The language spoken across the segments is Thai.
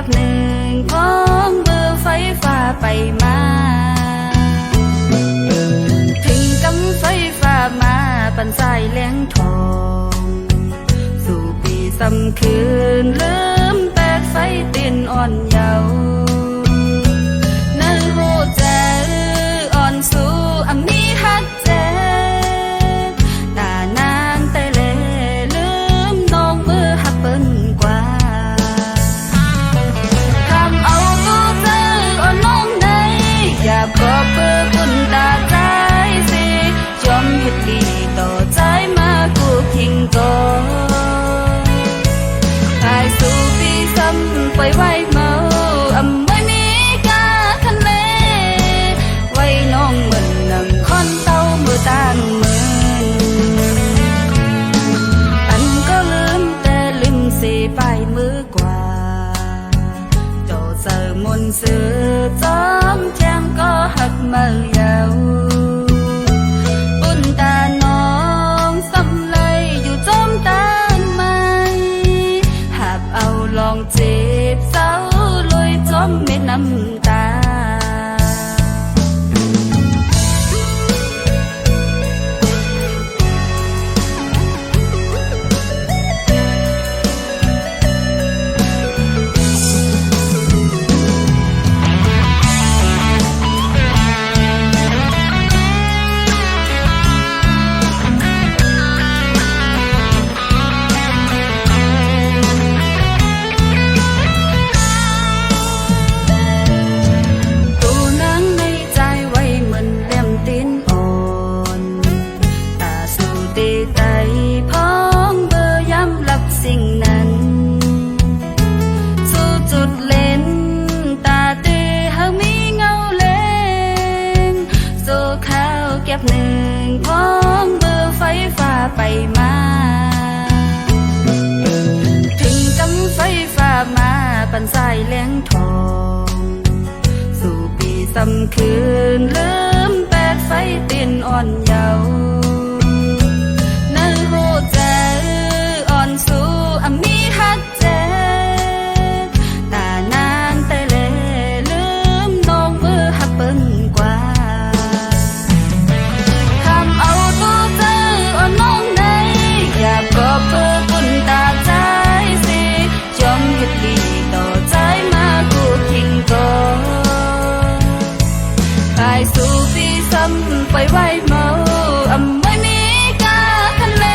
ก็บหนึ่งของเบอร์ไฟฟ้าไปมาถึงกำไฟฟ้ามาปั่นสายแหลงทองสู่ปีซ้ำคืนลืมแปดไฟเต้นอ่อนเยาว์นั่นโหใจอ่อนสู่อำนี้ฮักแจตานางแต่เลลืมน้องมือหักเปิ้นกว่าทำเอาตัวเธออ่อนน้องในอยากขอเพื่อคุณตาใจสิยอมเฮ็ดดีต่อใจมากูคิงก่อนตายสู่ปีซ้ำไปไว้เมาอำไม่มีกาคันเลไว้น้องเหมือนนั่งคอนเต้ามือต่างมืออันก็ลืมแต่ลืมเสียไปมือกว่าโจเจอมนต์สื่อจอมแจ้งก็หักเมื่อยาวปุ่นตาน้องซ้ำเลยอยู่จอมตาลองเจ็บเศร้าลอยจอมเม็ดน้ำตาเก็บหนึ่งของเบอร์ไฟฟ้าไปมาถึงกำไฟฟ้ามาปั่นสายแหลงทองสู่ปีซ้ำคืนลืมแปดไฟเต้นอ่อนเยาว์นั่นโหใจอ่อนสู่อำนี้ฮักแจตานางแต่เลลืมน้องมือหักเปิ้นกว่าอยากขอเพื่อคุณตาใจสิยอมเฮ็ดดีต่อใจมากูคิงก่อนตายสู่ปีซ้ำไปไว้เมาอำไม่มีกาคันเล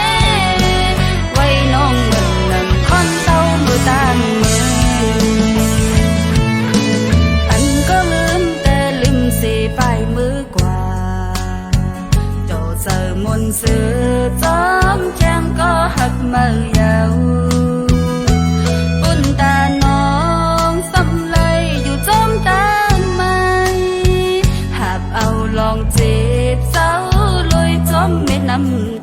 ไว้น้องเหมือนนั่งคอนเต้ามือต่างมืออันก็ลืมแต่ลืมเสียไปมือกว่าโจเจอมนต์สื่อจอมแจ้งก็หักเมื่อยาวปุ่นตาน้องซ้ำเลยอยู่จอมตาไม้หากเอาลองเจ็บเศร้าลอยจอมเม็ดน้ำ